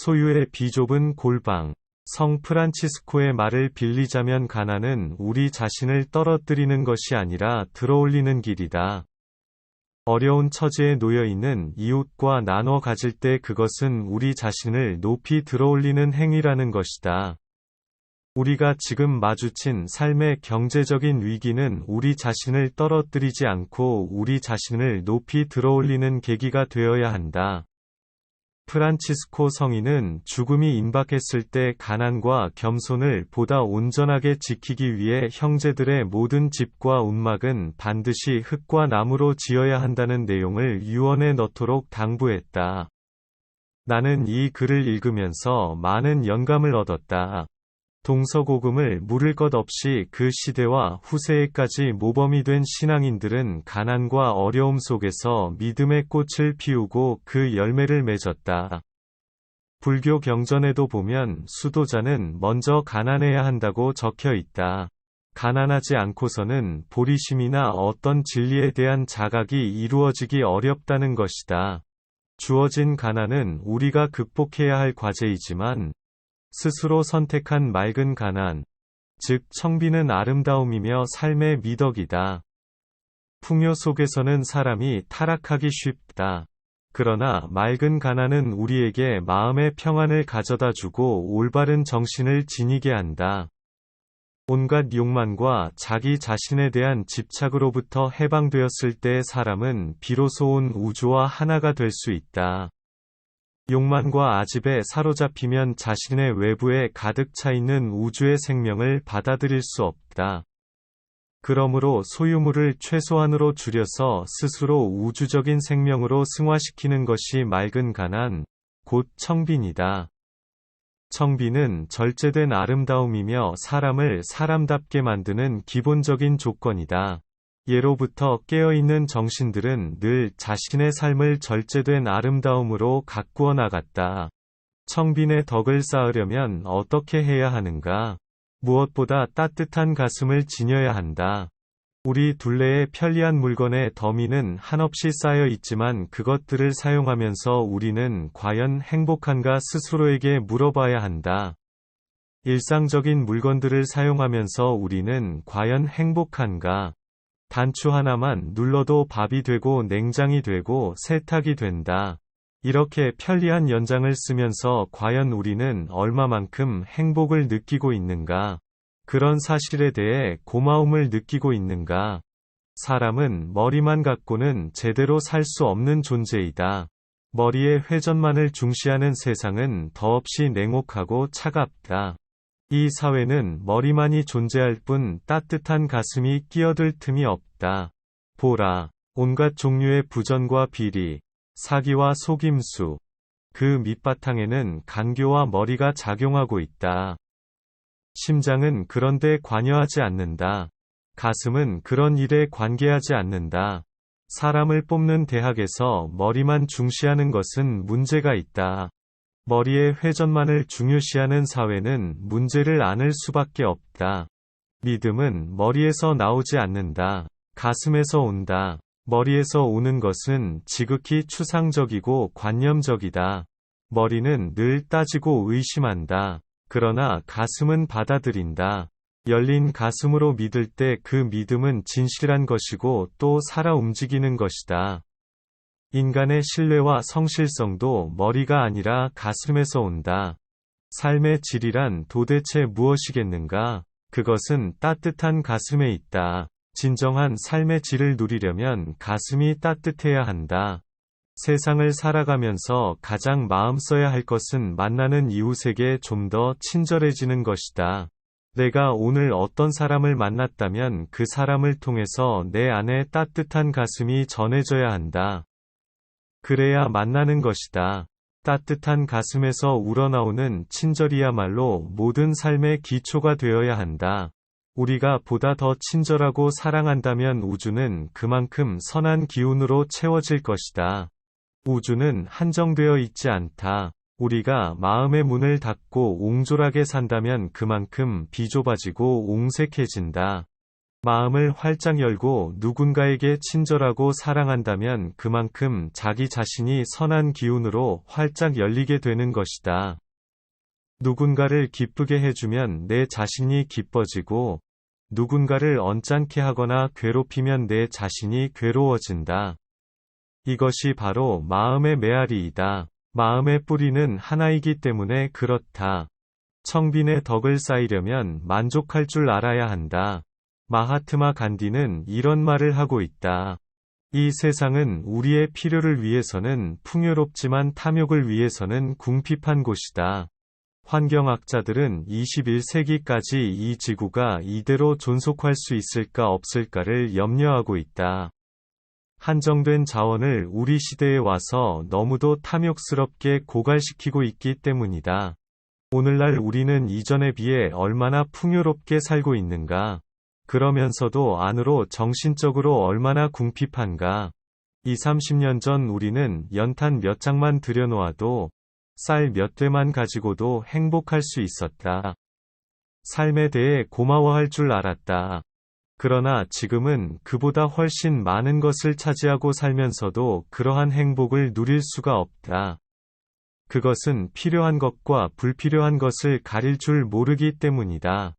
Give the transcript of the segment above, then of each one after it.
소유의 비좁은 골방. 성 프란치스코의 말을 빌리자면 가난은 우리 자신을 떨어뜨리는 것이 아니라 들어올리는 길이다. 어려운 처지에 놓여 있는 이웃과 나눠 가질 때 그것은 우리 자신을 높이 들어올리는 행위라는 것이다. 우리가 지금 마주친 삶의 경제적인 위기는 우리 자신을 떨어뜨리지 않고 우리 자신을 높이 들어올리는 계기가 되어야 한다. 프란치스코 성인은 죽음이 임박했을 때 가난과 겸손을 보다 온전하게 지키기 위해 형제들의 모든 집과 움막은 반드시 흙과 나무로 지어야 한다는 내용을 유언에 넣도록 당부했다. 나는 이 글을 읽으면서 많은 영감을 얻었다. 동서고금을 물을 것 없이 그 시대와 후세에까지 모범이 된 신앙인들은 가난과 어려움 속에서 믿음의 꽃을 피우고 그 열매를 맺었다. 불교 경전에도 보면 수도자는 먼저 가난해야 한다고 적혀 있다. 가난하지 않고서는 보리심이나 어떤 진리에 대한 자각이 이루어지기 어렵다는 것이다. 주어진 가난은 우리가 극복해야 할 과제이지만 스스로 선택한 맑은 가난, 즉 청비는 아름다움이며 삶의 미덕이다. 풍요 속에서는 사람이 타락하기 쉽다. 그러나 맑은 가난은 우리에게 마음의 평안을 가져다주고 올바른 정신을 지니게 한다. 온갖 욕망과 자기 자신에 대한 집착으로부터 해방되었을 때 사람은 비로소 온 우주와 하나가 될 수 있다. 욕망과 아집에 사로잡히면 자신의 외부에 가득 차 있는 우주의 생명을 받아들일 수 없다. 그러므로 소유물을 최소한으로 줄여서 스스로 우주적인 생명으로 승화시키는 것이 맑은 가난, 곧 청빈이다. 청빈은 절제된 아름다움이며 사람을 사람답게 만드는 기본적인 조건이다. 예로부터 깨어있는 정신들은 늘 자신의 삶을 절제된 아름다움으로 가꾸어 나갔다. 청빈의 덕을 쌓으려면 어떻게 해야 하는가? 무엇보다 따뜻한 가슴을 지녀야 한다. 우리 둘레의 편리한 물건의 더미는 한없이 쌓여 있지만 그것들을 사용하면서 우리는 과연 행복한가 스스로에게 물어봐야 한다. 일상적인 물건들을 사용하면서 우리는 과연 행복한가? 단추 하나만 눌러도 밥이 되고 냉장이 되고 세탁이 된다. 이렇게 편리한 연장을 쓰면서 과연 우리는 얼마만큼 행복을 느끼고 있는가? 그런 사실에 대해 고마움을 느끼고 있는가? 사람은 머리만 갖고는 제대로 살 수 없는 존재이다. 머리의 회전만을 중시하는 세상은 더없이 냉혹하고 차갑다. 이 사회는 머리만이 존재할 뿐 따뜻한 가슴이 끼어들 틈이 없다. 보라, 온갖 종류의 부전과 비리, 사기와 속임수. 그 밑바탕에는 간교와 머리가 작용하고 있다. 심장은 그런데 관여하지 않는다. 가슴은 그런 일에 관계하지 않는다. 사람을 뽑는 대학에서 머리만 중시하는 것은 문제가 있다. 머리의 회전만을 중요시하는 사회는 문제를 안을 수밖에 없다. 믿음은 머리에서 나오지 않는다. 가슴에서 온다. 머리에서 오는 것은 지극히 추상적이고 관념적이다. 머리는 늘 따지고 의심한다. 그러나 가슴은 받아들인다. 열린 가슴으로 믿을 때 그 믿음은 진실한 것이고 또 살아 움직이는 것이다. 인간의 신뢰와 성실성도 머리가 아니라 가슴에서 온다. 삶의 질이란 도대체 무엇이겠는가? 그것은 따뜻한 가슴에 있다. 진정한 삶의 질을 누리려면 가슴이 따뜻해야 한다. 세상을 살아가면서 가장 마음 써야 할 것은 만나는 이웃에게 좀 더 친절해지는 것이다. 내가 오늘 어떤 사람을 만났다면 그 사람을 통해서 내 안에 따뜻한 가슴이 전해져야 한다. 그래야 만나는 것이다. 따뜻한 가슴에서 우러나오는 친절이야말로 모든 삶의 기초가 되어야 한다. 우리가 보다 더 친절하고 사랑한다면 우주는 그만큼 선한 기운으로 채워질 것이다. 우주는 한정되어 있지 않다. 우리가 마음의 문을 닫고 옹졸하게 산다면 그만큼 비좁아지고 옹색해진다. 마음을 활짝 열고 누군가에게 친절하고 사랑한다면 그만큼 자기 자신이 선한 기운으로 활짝 열리게 되는 것이다. 누군가를 기쁘게 해주면 내 자신이 기뻐지고, 누군가를 언짢게 하거나 괴롭히면 내 자신이 괴로워진다. 이것이 바로 마음의 메아리이다. 마음의 뿌리는 하나이기 때문에 그렇다. 청빈의 덕을 쌓이려면 만족할 줄 알아야 한다. 마하트마 간디는 이런 말을 하고 있다. 이 세상은 우리의 필요를 위해서는 풍요롭지만 탐욕을 위해서는 궁핍한 곳이다. 환경학자들은 21세기까지 이 지구가 이대로 존속할 수 있을까 없을까를 염려하고 있다. 한정된 자원을 우리 시대에 와서 너무도 탐욕스럽게 고갈시키고 있기 때문이다. 오늘날 우리는 이전에 비해 얼마나 풍요롭게 살고 있는가? 그러면서도 안으로 정신적으로 얼마나 궁핍한가? 20-30년 전 우리는 연탄 몇 장만 들여놓아도 쌀 몇 대만 가지고도 행복할 수 있었다. 삶에 대해 고마워할 줄 알았다. 그러나 지금은 그보다 훨씬 많은 것을 차지하고 살면서도 그러한 행복을 누릴 수가 없다. 그것은 필요한 것과 불필요한 것을 가릴 줄 모르기 때문이다.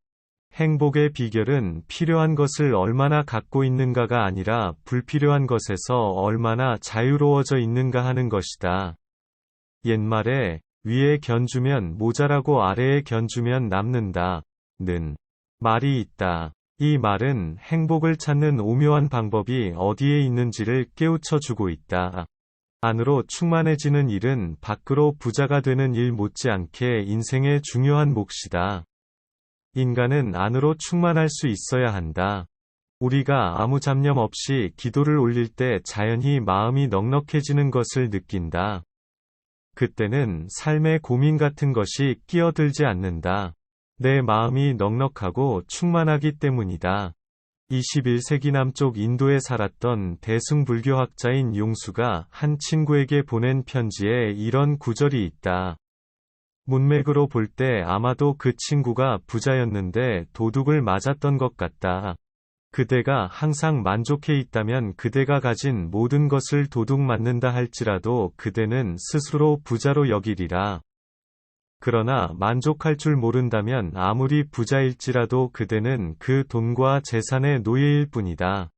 행복의 비결은 필요한 것을 얼마나 갖고 있는가가 아니라 불필요한 것에서 얼마나 자유로워져 있는가 하는 것이다. 옛말에 위에 견주면 모자라고 아래에 견주면 남는다 는 말이 있다. 이 말은 행복을 찾는 오묘한 방법이 어디에 있는지를 깨우쳐 주고 있다. 안으로 충만해지는 일은 밖으로 부자가 되는 일 못지않게 인생의 중요한 몫이다. 인간은 안으로 충만할 수 있어야 한다. 우리가 아무 잡념 없이 기도를 올릴 때 자연히 마음이 넉넉해지는 것을 느낀다. 그때는 삶의 고민 같은 것이 끼어들지 않는다. 내 마음이 넉넉하고 충만하기 때문이다. 21세기 남쪽 인도에 살았던 대승불교학자인 용수가 한 친구에게 보낸 편지에 이런 구절이 있다. 문맥으로 볼 때 아마도 그 친구가 부자였는데 도둑을 맞았던 것 같다. 그대가 항상 만족해 있다면 그대가 가진 모든 것을 도둑 맞는다 할지라도 그대는 스스로 부자로 여기리라. 그러나 만족할 줄 모른다면 아무리 부자일지라도 그대는 그 돈과 재산의 노예일 뿐이다.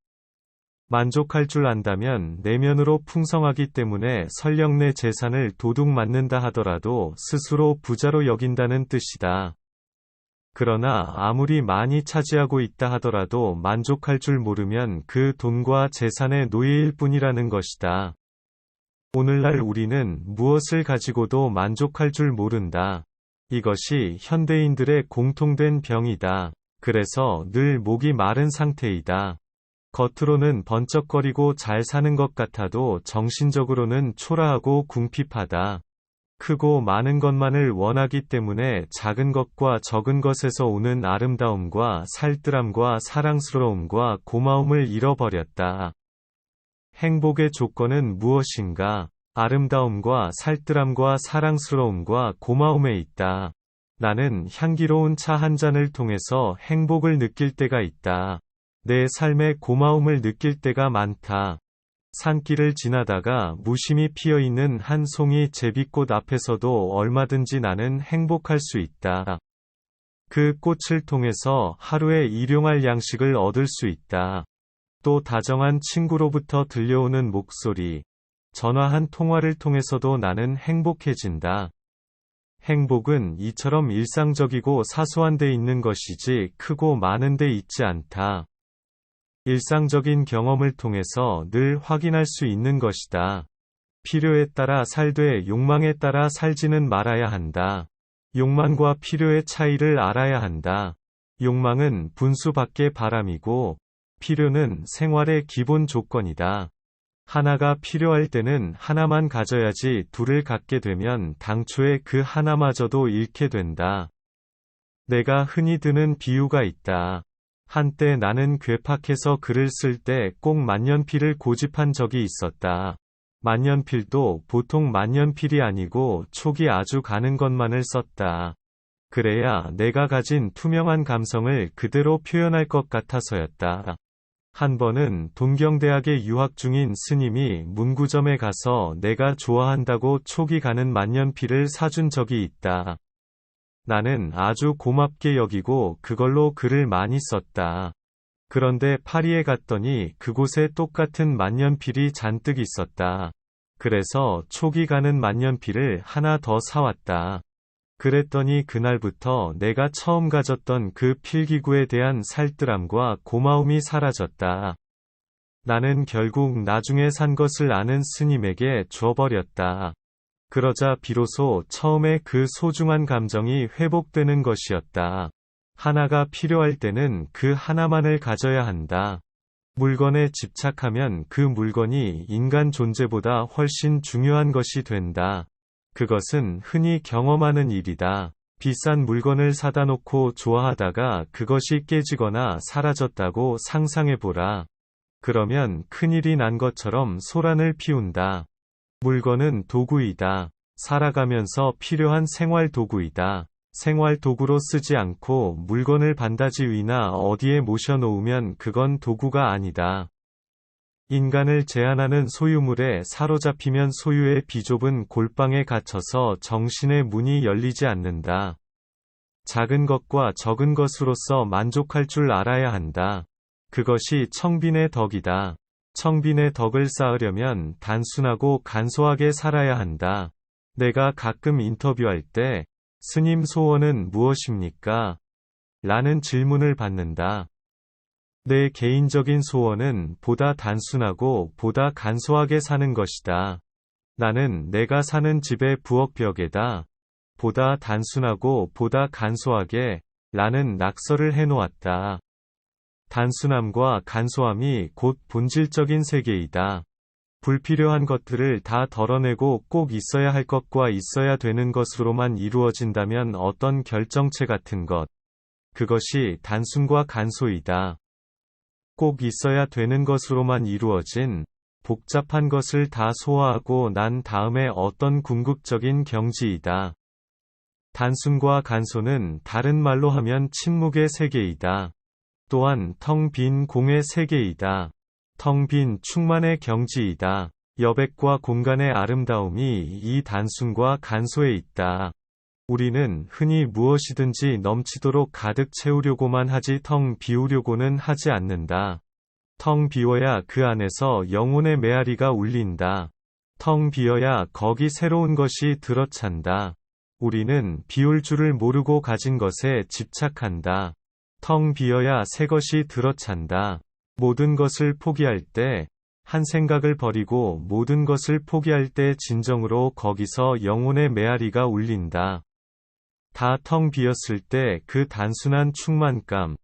만족할 줄 안다면 내면으로 풍성하기 때문에 설령 내 재산을 도둑 맞는다 하더라도 스스로 부자로 여긴다는 뜻이다. 그러나 아무리 많이 차지하고 있다 하더라도 만족할 줄 모르면 그 돈과 재산의 노예일 뿐이라는 것이다. 오늘날 우리는 무엇을 가지고도 만족할 줄 모른다. 이것이 현대인들의 공통된 병이다. 그래서 늘 목이 마른 상태이다. 겉으로는 번쩍거리고 잘 사는 것 같아도 정신적으로는 초라하고 궁핍하다. 크고 많은 것만을 원하기 때문에 작은 것과 적은 것에서 오는 아름다움과 살뜰함과 사랑스러움과 고마움을 잃어버렸다. 행복의 조건은 무엇인가? 아름다움과 살뜰함과 사랑스러움과 고마움에 있다. 나는 향기로운 차 한 잔을 통해서 행복을 느낄 때가 있다. 내 삶의 고마움을 느낄 때가 많다. 산길을 지나다가 무심히 피어있는 한 송이 제비꽃 앞에서도 얼마든지 나는 행복할 수 있다. 그 꽃을 통해서 하루의 일용할 양식을 얻을 수 있다. 또 다정한 친구로부터 들려오는 목소리, 전화 한 통화를 통해서도 나는 행복해진다. 행복은 이처럼 일상적이고 사소한 데 있는 것이지 크고 많은 데 있지 않다. 일상적인 경험을 통해서 늘 확인할 수 있는 것이다. 필요에 따라 살되 욕망에 따라 살지는 말아야 한다. 욕망과 필요의 차이를 알아야 한다. 욕망은 분수 밖의 바람이고, 필요는 생활의 기본 조건이다. 하나가 필요할 때는 하나만 가져야지 둘을 갖게 되면 당초에 그 하나마저도 잃게 된다. 내가 흔히 드는 비유가 있다. 한때 나는 괴팍해서 글을 쓸 때 꼭 만년필을 고집한 적이 있었다. 만년필도 보통 만년필이 아니고 촉이 아주 가는 것만을 썼다. 그래야 내가 가진 투명한 감성을 그대로 표현할 것 같아서였다. 한 번은 동경대학에 유학 중인 스님이 문구점에 가서 내가 좋아한다고 촉이 가는 만년필을 사준 적이 있다. 나는 아주 고맙게 여기고 그걸로 글을 많이 썼다. 그런데 파리에 갔더니 그곳에 똑같은 만년필이 잔뜩 있었다. 그래서 촉이 가는 만년필을 하나 더 사왔다. 그랬더니 그날부터 내가 처음 가졌던 그 필기구에 대한 살뜰함과 고마움이 사라졌다. 나는 결국 나중에 산 것을 아는 스님에게 줘버렸다. 그러자 비로소 처음에 그 소중한 감정이 회복되는 것이었다. 하나가 필요할 때는 그 하나만을 가져야 한다. 물건에 집착하면 그 물건이 인간 존재보다 훨씬 중요한 것이 된다. 그것은 흔히 경험하는 일이다. 비싼 물건을 사다 놓고 좋아하다가 그것이 깨지거나 사라졌다고 상상해보라. 그러면 큰일이 난 것처럼 소란을 피운다. 물건은 도구이다. 살아가면서 필요한 생활 도구이다. 생활 도구로 쓰지 않고 물건을 반다지 위나 어디에 모셔놓으면 그건 도구가 아니다. 인간을 제한하는 소유물에 사로잡히면 소유의 비좁은 골방에 갇혀서 정신의 문이 열리지 않는다. 작은 것과 적은 것으로서 만족할 줄 알아야 한다. 그것이 청빈의 덕이다. 청빈의 덕을 쌓으려면 단순하고 간소하게 살아야 한다. 내가 가끔 인터뷰할 때 스님 소원은 무엇입니까? 라는 질문을 받는다. 내 개인적인 소원은 보다 단순하고 보다 간소하게 사는 것이다. 나는 내가 사는 집의 부엌벽에다 보다 단순하고 보다 간소하게 라는 낙서를 해놓았다. 단순함과 간소함이 곧 본질적인 세계이다. 불필요한 것들을 다 덜어내고 꼭 있어야 할 것과 있어야 되는 것으로만 이루어진다면 어떤 결정체 같은 것. 그것이 단순과 간소이다. 꼭 있어야 되는 것으로만 이루어진 복잡한 것을 다 소화하고 난 다음에 어떤 궁극적인 경지이다. 단순과 간소는 다른 말로 하면 침묵의 세계이다. 또한 텅 빈 공의 세계이다. 텅 빈 충만의 경지이다. 여백과 공간의 아름다움이 이 단순과 간소에 있다. 우리는 흔히 무엇이든지 넘치도록 가득 채우려고만 하지 텅 비우려고는 하지 않는다. 텅 비워야 그 안에서 영혼의 메아리가 울린다. 텅 비어야 거기 새로운 것이 들어찬다. 우리는 비울 줄을 모르고 가진 것에 집착한다. 텅 비어야 새 것이 들어찬다. 모든 것을 포기할 때, 한 생각을 버리고 모든 것을 포기할 때 진정으로 거기서 영혼의 메아리가 울린다. 다 텅 비었을 때 그 단순한 충만감,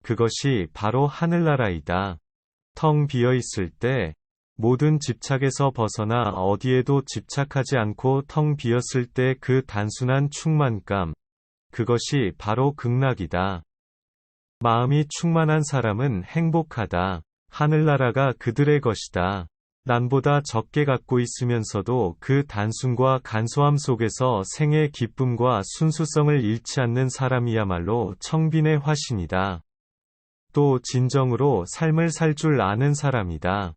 그것이 바로 하늘나라이다. 텅 비어 있을 때, 모든 집착에서 벗어나 어디에도 집착하지 않고 텅 비었을 때 그 단순한 충만감, 그것이 바로 극락이다. 마음이 충만한 사람은 행복하다. 하늘나라가 그들의 것이다. 남보다 적게 갖고 있으면서도 그 단순과 간소함 속에서 생의 기쁨과 순수성을 잃지 않는 사람이야말로 청빈의 화신이다. 또 진정으로 삶을 살 줄 아는 사람이다.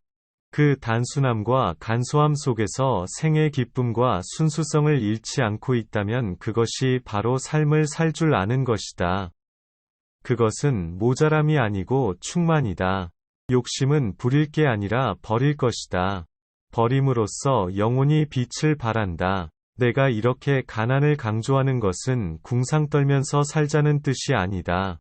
그 단순함과 간소함 속에서 생의 기쁨과 순수성을 잃지 않고 있다면 그것이 바로 삶을 살 줄 아는 것이다. 그것은 모자람이 아니고 충만이다. 욕심은 부릴 게 아니라 버릴 것이다. 버림으로써 영혼이 빛을 발한다. 내가 이렇게 가난을 강조하는 것은 궁상 떨면서 살자는 뜻이 아니다.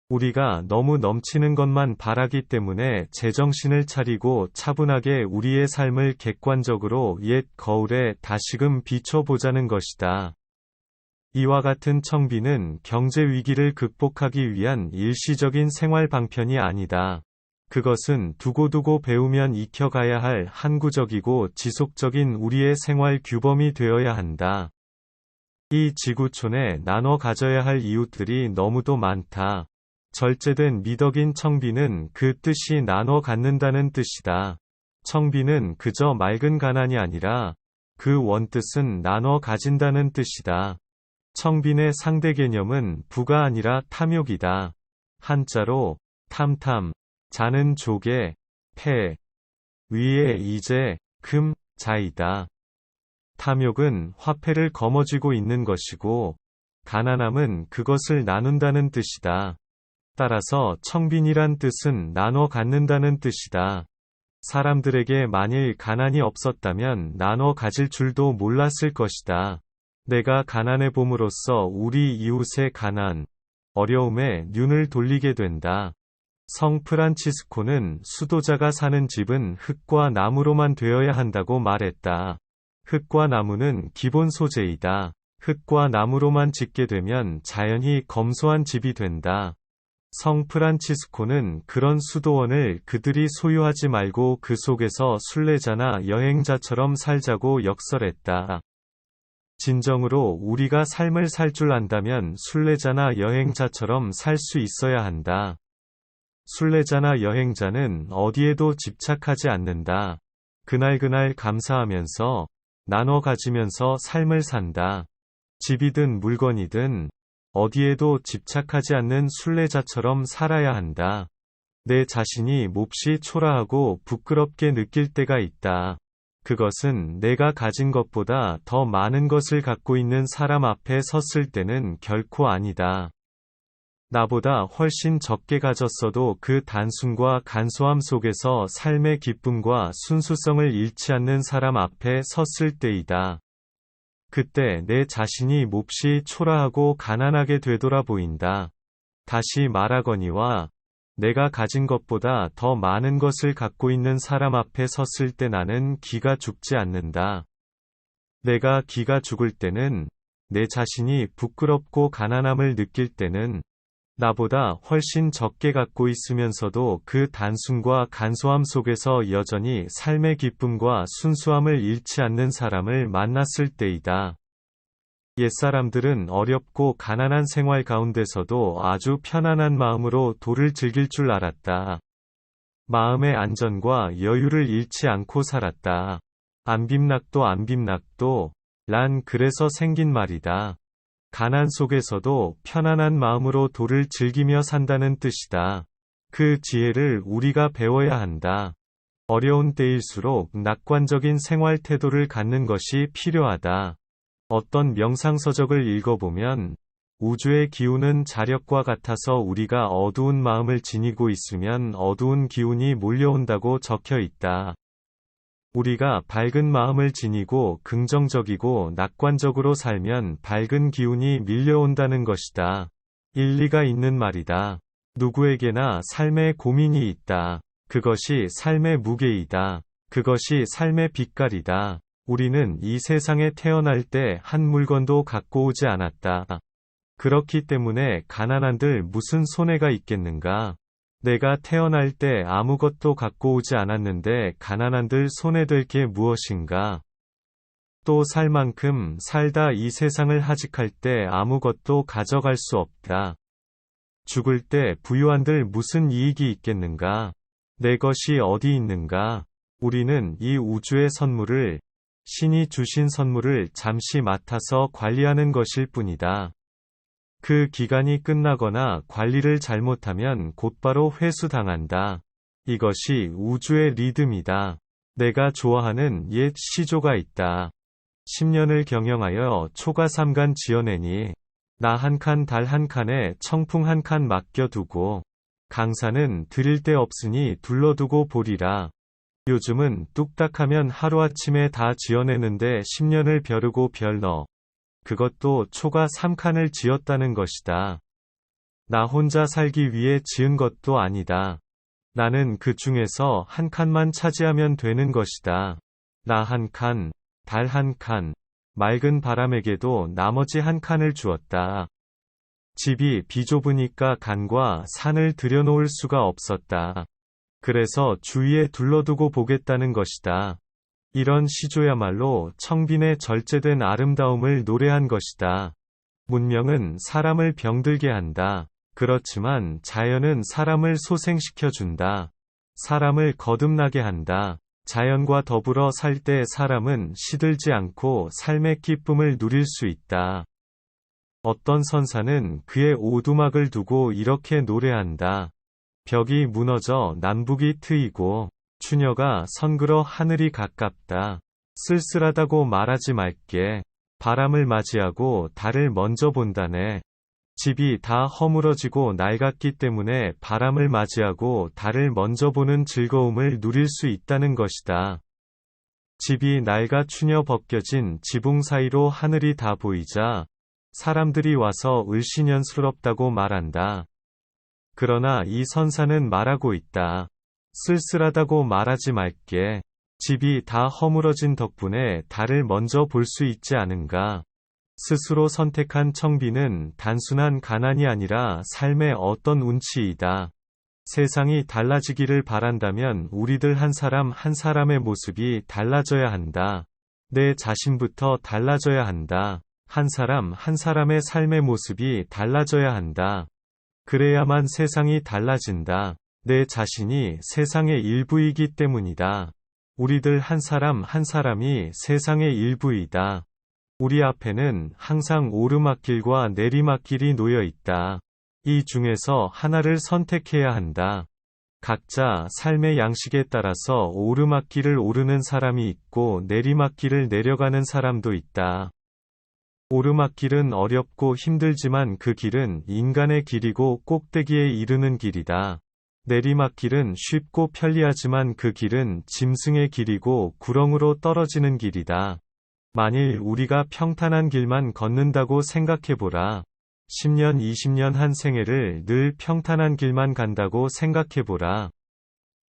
우리가 너무 넘치는 것만 바라기 때문에 제정신을 차리고 차분하게 우리의 삶을 객관적으로 옛 거울에 다시금 비춰보자는 것이다. 이와 같은 청빈은 경제 위기를 극복하기 위한 일시적인 생활 방편이 아니다. 그것은 두고두고 배우면 익혀가야 할 항구적이고 지속적인 우리의 생활 규범이 되어야 한다. 이 지구촌에 나눠 가져야 할 이웃들이 너무도 많다. 절제된 미덕인 청빈은 그 뜻이 나눠 갖는다는 뜻이다. 청빈은 그저 맑은 가난이 아니라 그 원뜻은 나눠 가진다는 뜻이다. 청빈의 상대 개념은 부가 아니라 탐욕이다. 한자로 탐탐, 자는 조개, 폐, 위에 이제, 금, 자이다. 탐욕은 화폐를 거머쥐고 있는 것이고, 가난함은 그것을 나눈다는 뜻이다. 따라서 청빈이란 뜻은 나눠 갖는다는 뜻이다. 사람들에게 만일 가난이 없었다면 나눠 가질 줄도 몰랐을 것이다. 내가 가난해 봄으로써 우리 이웃의 가난, 어려움에 눈을 돌리게 된다. 성 프란치스코는 수도자가 사는 집은 흙과 나무로만 되어야 한다고 말했다. 흙과 나무는 기본 소재이다. 흙과 나무로만 짓게 되면 자연히 검소한 집이 된다. 성 프란치스코는 그런 수도원을 그들이 소유하지 말고 그 속에서 순례자나 여행자처럼 살자고 역설했다. 진정으로 우리가 삶을 살 줄 안다면 순례자나 여행자처럼 살 수 있어야 한다. 순례자나 여행자는 어디에도 집착하지 않는다. 그날그날 감사하면서, 나눠 가지면서 삶을 산다. 집이든 물건이든 어디에도 집착하지 않는 순례자처럼 살아야 한다. 내 자신이 몹시 초라하고 부끄럽게 느낄 때가 있다. 그것은 내가 가진 것보다 더 많은 것을 갖고 있는 사람 앞에 섰을 때는 결코 아니다. 나보다 훨씬 적게 가졌어도 그 단순과 간소함 속에서 삶의 기쁨과 순수성을 잃지 않는 사람 앞에 섰을 때이다. 그때 내 자신이 몹시 초라하고 가난하게 되돌아 보인다. 다시 말하거니와 내가 가진 것보다 더 많은 것을 갖고 있는 사람 앞에 섰을 때 나는 기가 죽지 않는다. 내가 기가 죽을 때는, 내 자신이 부끄럽고 가난함을 느낄 때는, 나보다 훨씬 적게 갖고 있으면서도 그 단순과 간소함 속에서 여전히 삶의 기쁨과 순수함을 잃지 않는 사람을 만났을 때이다. 옛사람들은 어렵고 가난한 생활 가운데서도 아주 편안한 마음으로 도를 즐길 줄 알았다. 마음의 안전과 여유를 잃지 않고 살았다. 안빔낙도 란 그래서 생긴 말이다. 가난 속에서도 편안한 마음으로 도를 즐기며 산다는 뜻이다. 그 지혜를 우리가 배워야 한다. 어려운 때일수록 낙관적인 생활 태도를 갖는 것이 필요하다. 어떤 명상서적을 읽어보면 우주의 기운은 자력과 같아서 우리가 어두운 마음을 지니고 있으면 어두운 기운이 몰려온다고 적혀 있다. 우리가 밝은 마음을 지니고 긍정적이고 낙관적으로 살면 밝은 기운이 밀려온다는 것이다. 일리가 있는 말이다. 누구에게나 삶의 고민이 있다. 그것이 삶의 무게이다. 그것이 삶의 빛깔이다. 우리는 이 세상에 태어날 때 한 물건도 갖고 오지 않았다. 그렇기 때문에 가난한들 무슨 손해가 있겠는가? 내가 태어날 때 아무것도 갖고 오지 않았는데 가난한들 손해될 게 무엇인가? 또 살 만큼 살다 이 세상을 하직할 때 아무것도 가져갈 수 없다. 죽을 때 부유한들 무슨 이익이 있겠는가? 내 것이 어디 있는가? 우리는 이 우주의 선물을, 신이 주신 선물을 잠시 맡아서 관리하는 것일 뿐이다. 그 기간이 끝나거나 관리를 잘못하면 곧바로 회수당한다. 이것이 우주의 리듬이다. 내가 좋아하는 옛 시조가 있다. 10년을 경영하여 초가 3간 지어내니 나 한 칸 달 한 칸에 청풍 한 칸 맡겨두고 강산은 드릴 데 없으니 둘러두고 보리라. 요즘은 뚝딱하면 하루아침에 다 지어내는데 10년을 벼르고 별 넣어. 그것도 초가 3칸을 지었다는 것이다. 나 혼자 살기 위해 지은 것도 아니다. 나는 그 중에서 한 칸만 차지하면 되는 것이다. 나 한 칸, 달 한 칸, 맑은 바람에게도 나머지 한 칸을 주었다. 집이 비좁으니까 간과 산을 들여놓을 수가 없었다. 그래서 주위에 둘러두고 보겠다는 것이다. 이런 시조야말로 청빈의 절제된 아름다움을 노래한 것이다. 문명은 사람을 병들게 한다. 그렇지만 자연은 사람을 소생시켜준다. 사람을 거듭나게 한다. 자연과 더불어 살 때 사람은 시들지 않고 삶의 기쁨을 누릴 수 있다. 어떤 선사는 그의 오두막을 두고 이렇게 노래한다. 벽이 무너져 남북이 트이고 추녀가 선글어 하늘이 가깝다. 쓸쓸하다고 말하지 말게. 바람을 맞이하고 달을 먼저 본다네. 집이 다 허물어지고 낡았기 때문에 바람을 맞이하고 달을 먼저 보는 즐거움을 누릴 수 있다는 것이다. 집이 낡아 추녀 벗겨진 지붕 사이로 하늘이 다 보이자 사람들이 와서 을씨년스럽다고 말한다. 그러나 이 선사는 말하고 있다. 쓸쓸하다고 말하지 말게. 집이 다 허물어진 덕분에 달을 먼저 볼 수 있지 않은가. 스스로 선택한 청비는 단순한 가난이 아니라 삶의 어떤 운치이다. 세상이 달라지기를 바란다면 우리들 한 사람 한 사람의 모습이 달라져야 한다. 내 자신부터 달라져야 한다. 한 사람 한 사람의 삶의 모습이 달라져야 한다. 그래야만 세상이 달라진다. 내 자신이 세상의 일부이기 때문이다. 우리들 한 사람 한 사람이 세상의 일부이다. 우리 앞에는 항상 오르막길과 내리막길이 놓여 있다. 이 중에서 하나를 선택해야 한다. 각자 삶의 양식에 따라서 오르막길을 오르는 사람이 있고 내리막길을 내려가는 사람도 있다. 오르막길은 어렵고 힘들지만 그 길은 인간의 길이고 꼭대기에 이르는 길이다. 내리막길은 쉽고 편리하지만 그 길은 짐승의 길이고 구렁으로 떨어지는 길이다. 만일 우리가 평탄한 길만 걷는다고 생각해보라. 10년, 20년 한 생애를 늘 평탄한 길만 간다고 생각해보라.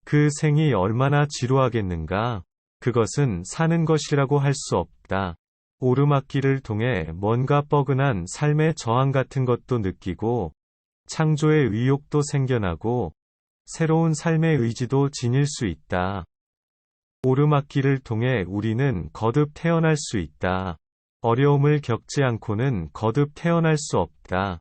그 생이 얼마나 지루하겠는가? 그것은 사는 것이라고 할 수 없다. 오르막길을 통해 뭔가 뻐근한 삶의 저항 같은 것도 느끼고, 창조의 의욕도 생겨나고, 새로운 삶의 의지도 지닐 수 있다. 오르막길을 통해 우리는 거듭 태어날 수 있다. 어려움을 겪지 않고는 거듭 태어날 수 없다.